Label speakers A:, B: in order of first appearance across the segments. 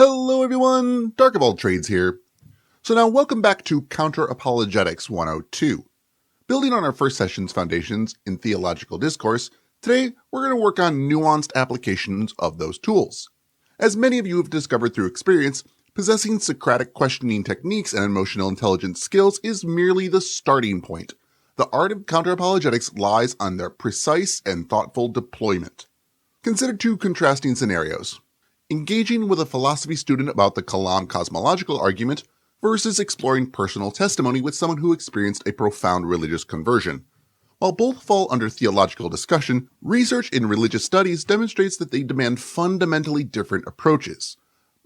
A: Hello everyone, Dark of All Trades here. So now welcome back to Counterapologetics 102. Building on our first session's foundations in theological discourse, today we're going to work on nuanced applications of those tools. As many of you have discovered through experience, possessing Socratic questioning techniques and emotional intelligence skills is merely the starting point. The art of counterapologetics lies on their precise and thoughtful deployment. Consider two contrasting scenarios. Engaging with a philosophy student about the Kalam cosmological argument versus exploring personal testimony with someone who experienced a profound religious conversion. While both fall under theological discussion, research in religious studies demonstrates that they demand fundamentally different approaches.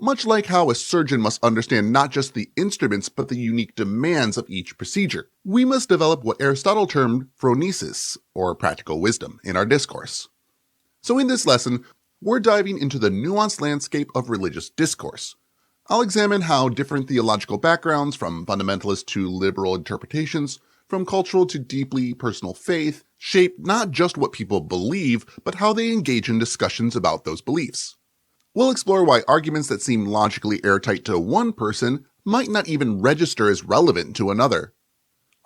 A: Much like how a surgeon must understand not just the instruments but the unique demands of each procedure, we must develop what Aristotle termed phronesis, or practical wisdom, in our discourse. So in this lesson, we're diving into the nuanced landscape of religious discourse. I'll examine how different theological backgrounds, from fundamentalist to liberal interpretations, from cultural to deeply personal faith, shape not just what people believe, but how they engage in discussions about those beliefs. We'll explore why arguments that seem logically airtight to one person might not even register as relevant to another.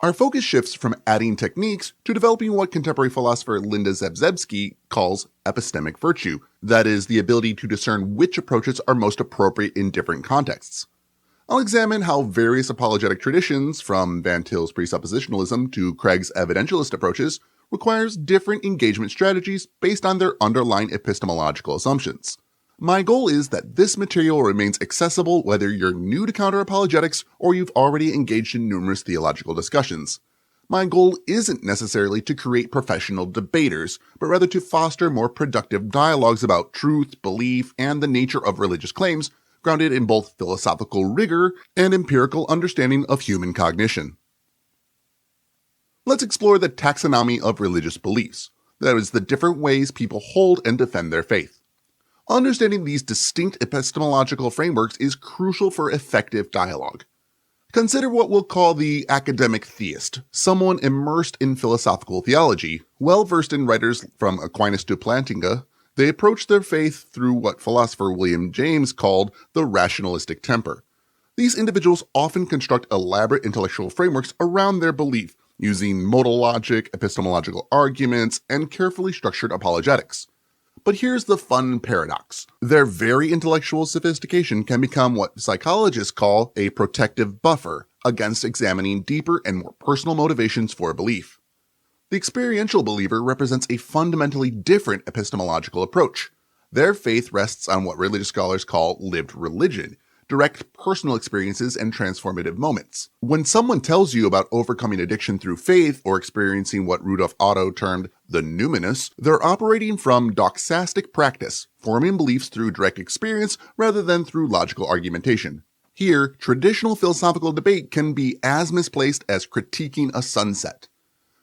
A: Our focus shifts from adding techniques to developing what contemporary philosopher Linda Zebzebski calls epistemic virtue, that is, the ability to discern which approaches are most appropriate in different contexts. I'll examine how various apologetic traditions, from Van Til's presuppositionalism to Craig's evidentialist approaches, requires different engagement strategies based on their underlying epistemological assumptions. My goal is that this material remains accessible whether you're new to counterapologetics or you've already engaged in numerous theological discussions. My goal isn't necessarily to create professional debaters, but rather to foster more productive dialogues about truth, belief, and the nature of religious claims, grounded in both philosophical rigor and empirical understanding of human cognition. Let's explore the taxonomy of religious beliefs, that is, the different ways people hold and defend their faith. Understanding these distinct epistemological frameworks is crucial for effective dialogue. Consider what we'll call the academic theist, someone immersed in philosophical theology, well-versed in writers from Aquinas to Plantinga. They approach their faith through what philosopher William James called the rationalistic temper. These individuals often construct elaborate intellectual frameworks around their belief, using modal logic, epistemological arguments, and carefully structured apologetics. But here's the fun paradox. Their very intellectual sophistication can become what psychologists call a protective buffer against examining deeper and more personal motivations for belief. The experiential believer represents a fundamentally different epistemological approach. Their faith rests on what religious scholars call lived religion, direct personal experiences and transformative moments. When someone tells you about overcoming addiction through faith or experiencing what Rudolf Otto termed the numinous, they're operating from doxastic practice, forming beliefs through direct experience rather than through logical argumentation. Here, traditional philosophical debate can be as misplaced as critiquing a sunset.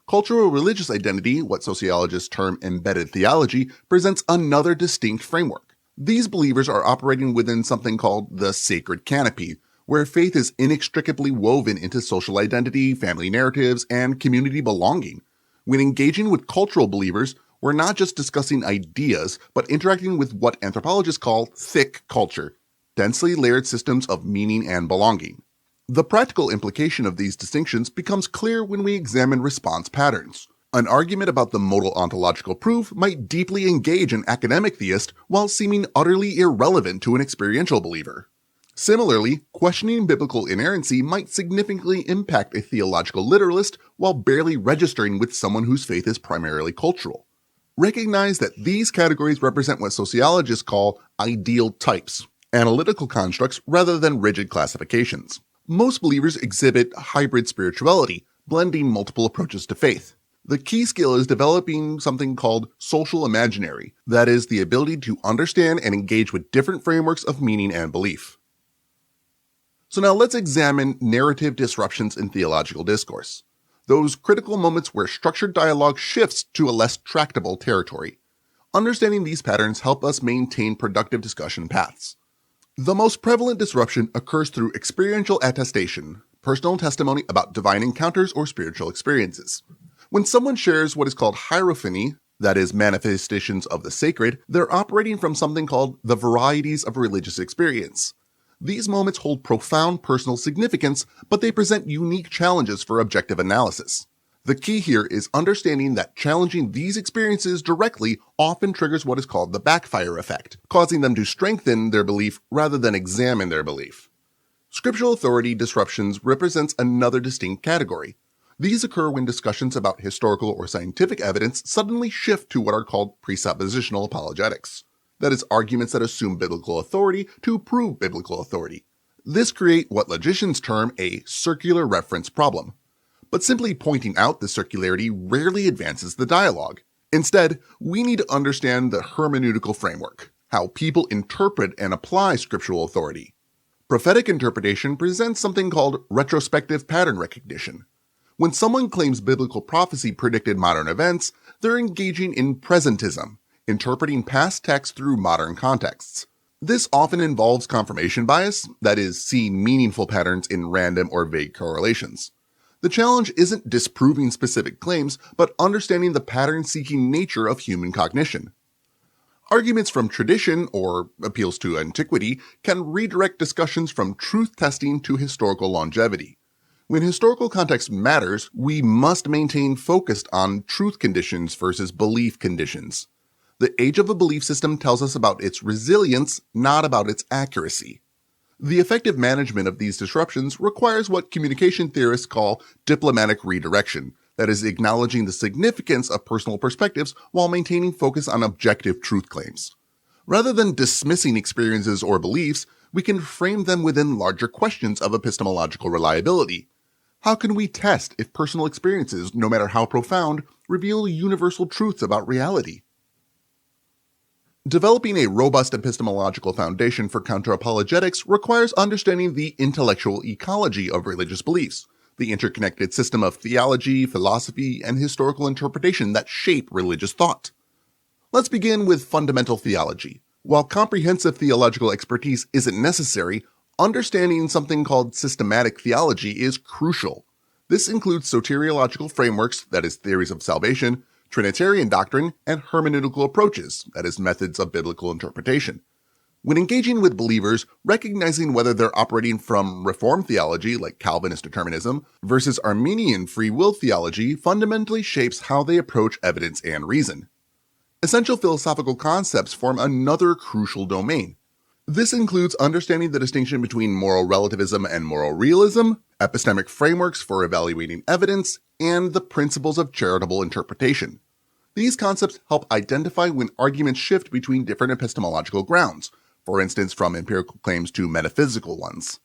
A: Cultural religious identity, what sociologists term embedded theology, presents another distinct framework. These believers are operating within something called the sacred canopy, where faith is inextricably woven into social identity, family narratives, and community belonging. When engaging with cultural believers, we're not just discussing ideas, but interacting with what anthropologists call thick culture, densely layered systems of meaning and belonging. The practical implication of these distinctions becomes clear when we examine response patterns. An argument about the modal ontological proof might deeply engage an academic theist while seeming utterly irrelevant to an experiential believer. Similarly, questioning biblical inerrancy might significantly impact a theological literalist while barely registering with someone whose faith is primarily cultural. Recognize that these categories represent what sociologists call ideal types, analytical constructs rather than rigid classifications. Most believers exhibit hybrid spirituality, blending multiple approaches to faith. The key skill is developing something called social imaginary, that is, the ability to understand and engage with different frameworks of meaning and belief. So now let's examine narrative disruptions in theological discourse, those critical moments where structured dialogue shifts to a less tractable territory. Understanding these patterns help us maintain productive discussion paths. The most prevalent disruption occurs through experiential attestation, personal testimony about divine encounters or spiritual experiences. When someone shares what is called hierophany, that is, manifestations of the sacred, they're operating from something called the varieties of religious experience. These moments hold profound personal significance, but they present unique challenges for objective analysis. The key here is understanding that challenging these experiences directly often triggers what is called the backfire effect, causing them to strengthen their belief rather than examine their belief. Scriptural authority disruptions represents another distinct category. These occur when discussions about historical or scientific evidence suddenly shift to what are called presuppositional apologetics. That is, arguments that assume biblical authority to prove biblical authority. This creates what logicians term a circular reference problem. But simply pointing out the circularity rarely advances the dialogue. Instead, we need to understand the hermeneutical framework, how people interpret and apply scriptural authority. Prophetic interpretation presents something called retrospective pattern recognition. When someone claims biblical prophecy predicted modern events, they're engaging in presentism, interpreting past texts through modern contexts. This often involves confirmation bias, that is, seeing meaningful patterns in random or vague correlations. The challenge isn't disproving specific claims, but understanding the pattern-seeking nature of human cognition. Arguments from tradition, or appeals to antiquity, can redirect discussions from truth testing to historical longevity. When historical context matters, we must maintain focus on truth conditions versus belief conditions. The age of a belief system tells us about its resilience, not about its accuracy. The effective management of these disruptions requires what communication theorists call diplomatic redirection, that is, acknowledging the significance of personal perspectives while maintaining focus on objective truth claims. Rather than dismissing experiences or beliefs, we can frame them within larger questions of epistemological reliability. How can we test if personal experiences, no matter how profound, reveal universal truths about reality? Developing a robust epistemological foundation for counterapologetics requires understanding the intellectual ecology of religious beliefs, the interconnected system of theology, philosophy, and historical interpretation that shape religious thought. Let's begin with fundamental theology. While comprehensive theological expertise isn't necessary, understanding something called systematic theology is crucial. This includes soteriological frameworks, that is, theories of salvation, Trinitarian doctrine, and hermeneutical approaches, that is, methods of biblical interpretation. When engaging with believers, recognizing whether they're operating from Reformed theology, like Calvinist determinism, versus Arminian free will theology fundamentally shapes how they approach evidence and reason. Essential philosophical concepts form another crucial domain. This includes understanding the distinction between moral relativism and moral realism, epistemic frameworks for evaluating evidence, and the principles of charitable interpretation. These concepts help identify when arguments shift between different epistemological grounds, for instance from empirical claims to metaphysical ones.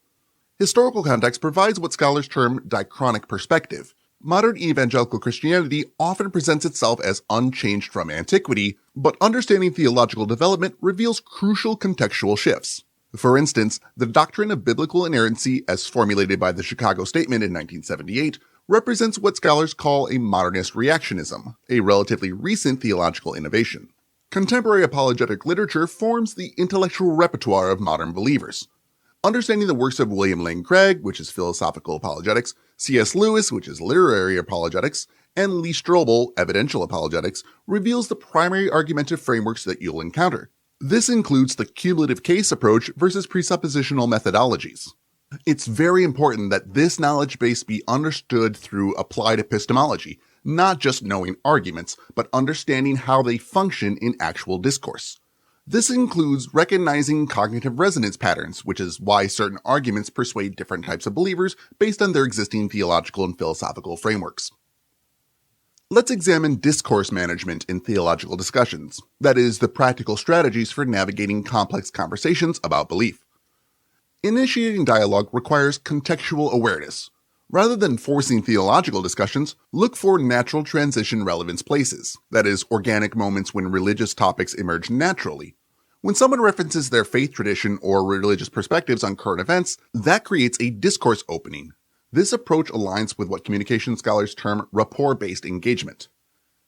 A: Historical context provides what scholars term diachronic perspective. Modern evangelical Christianity often presents itself as unchanged from antiquity, but understanding theological development reveals crucial contextual shifts. For instance, the doctrine of biblical inerrancy as formulated by the Chicago Statement in 1978 represents what scholars call a modernist reactionism, a relatively recent theological innovation. Contemporary apologetic literature forms the intellectual repertoire of modern believers. Understanding the works of William Lane Craig, which is philosophical apologetics, C.S. Lewis, which is literary apologetics, and Lee Strobel, evidential apologetics, reveals the primary argumentative frameworks that you'll encounter. This includes the cumulative case approach versus presuppositional methodologies. It's very important that this knowledge base be understood through applied epistemology, not just knowing arguments, but understanding how they function in actual discourse. This includes recognizing cognitive resonance patterns, which is why certain arguments persuade different types of believers based on their existing theological and philosophical frameworks. Let's examine discourse management in theological discussions, that is, the practical strategies for navigating complex conversations about belief. Initiating dialogue requires contextual awareness. Rather than forcing theological discussions, look for natural transition relevance places, that is, organic moments when religious topics emerge naturally. When someone references their faith tradition or religious perspectives on current events, that creates a discourse opening. This approach aligns with what communication scholars term rapport-based engagement.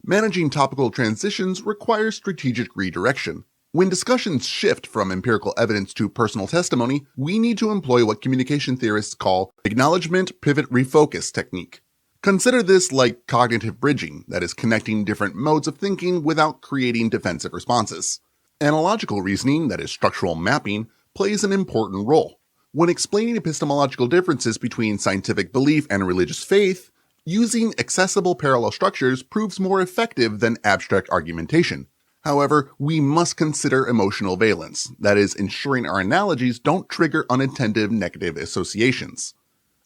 A: Managing topical transitions requires strategic redirection. When discussions shift from empirical evidence to personal testimony, we need to employ what communication theorists call acknowledgement pivot refocus technique. Consider this like cognitive bridging, that is connecting different modes of thinking without creating defensive responses. Analogical reasoning, that is structural mapping, plays an important role. When explaining epistemological differences between scientific belief and religious faith, using accessible parallel structures proves more effective than abstract argumentation. However, we must consider emotional valence, that is, ensuring our analogies don't trigger unintended negative associations.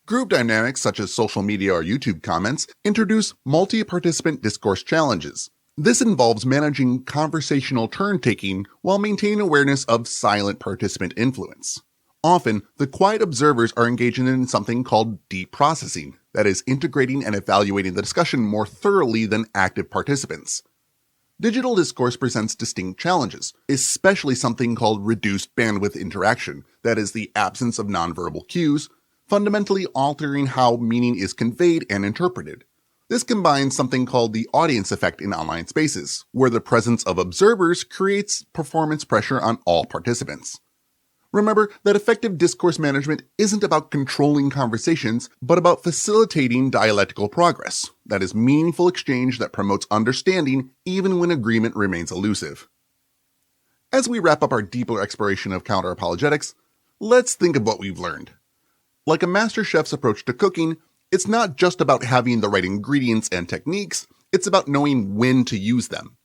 A: Group dynamics such as social media or YouTube comments introduce multi-participant discourse challenges. This involves managing conversational turn-taking while maintaining awareness of silent participant influence. Often, the quiet observers are engaging in something called deep processing, that is, integrating and evaluating the discussion more thoroughly than active participants. Digital discourse presents distinct challenges, especially something called reduced bandwidth interaction, that is, the absence of nonverbal cues, fundamentally altering how meaning is conveyed and interpreted. This combines something called the audience effect in online spaces, where the presence of observers creates performance pressure on all participants. Remember that effective discourse management isn't about controlling conversations, but about facilitating dialectical progress, that is, meaningful exchange that promotes understanding even when agreement remains elusive. As we wrap up our deeper exploration of counterapologetics, let's think of what we've learned. Like a master chef's approach to cooking, it's not just about having the right ingredients and techniques, it's about knowing when to use them.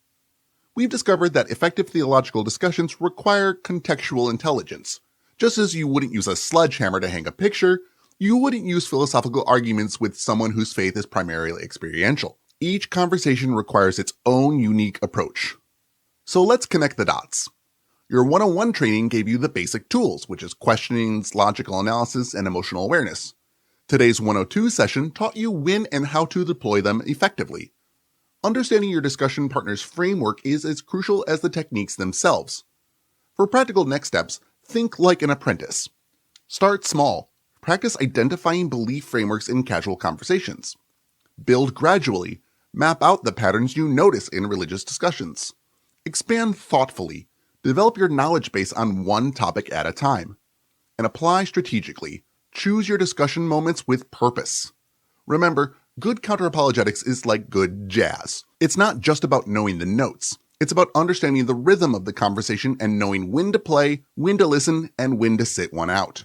A: We've discovered that effective theological discussions require contextual intelligence. Just as you wouldn't use a sledgehammer to hang a picture, you wouldn't use philosophical arguments with someone whose faith is primarily experiential. Each conversation requires its own unique approach. So let's connect the dots. Your 101 training gave you the basic tools, which is questionings, logical analysis, and emotional awareness. Today's 102 session taught you when and how to deploy them effectively. Understanding your discussion partner's framework is as crucial as the techniques themselves. For practical next steps, think like an apprentice. Start small. Practice identifying belief frameworks in casual conversations. Build gradually. Map out the patterns you notice in religious discussions. Expand thoughtfully. Develop your knowledge base on one topic at a time. And apply strategically. Choose your discussion moments with purpose. Remember, good counterapologetics is like good jazz. It's not just about knowing the notes. It's about understanding the rhythm of the conversation and knowing when to play, when to listen, and when to sit one out.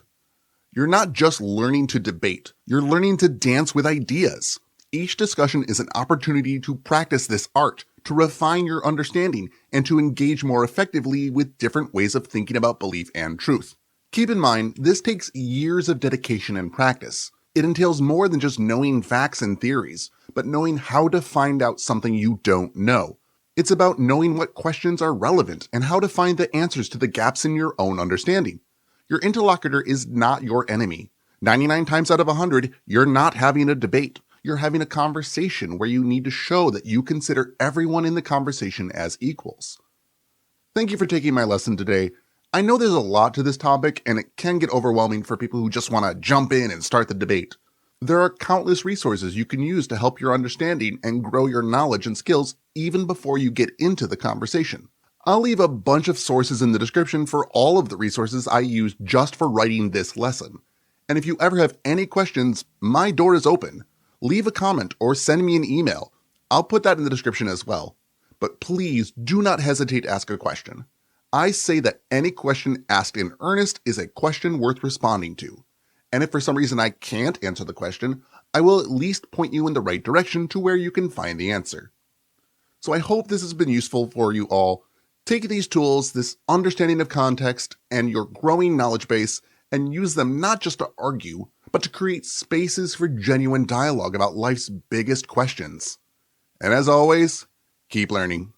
A: You're not just learning to debate. You're learning to dance with ideas. Each discussion is an opportunity to practice this art, to refine your understanding, and to engage more effectively with different ways of thinking about belief and truth. Keep in mind, this takes years of dedication and practice. It entails more than just knowing facts and theories, but knowing how to find out something you don't know. It's about knowing what questions are relevant and how to find the answers to the gaps in your own understanding. Your interlocutor is not your enemy. 99 times out of 100, you're not having a debate. You're having a conversation where you need to show that you consider everyone in the conversation as equals. Thank you for taking my lesson today. I know there's a lot to this topic, and it can get overwhelming for people who just want to jump in and start the debate. There are countless resources you can use to help your understanding and grow your knowledge and skills even before you get into the conversation. I'll leave a bunch of sources in the description for all of the resources I used just for writing this lesson. And if you ever have any questions, my door is open. Leave a comment or send me an email. I'll put that in the description as well. But please do not hesitate to ask a question. I say that any question asked in earnest is a question worth responding to. And if for some reason I can't answer the question, I will at least point you in the right direction to where you can find the answer. So I hope this has been useful for you all. Take these tools, this understanding of context, and your growing knowledge base, and use them not just to argue, but to create spaces for genuine dialogue about life's biggest questions. And as always, keep learning.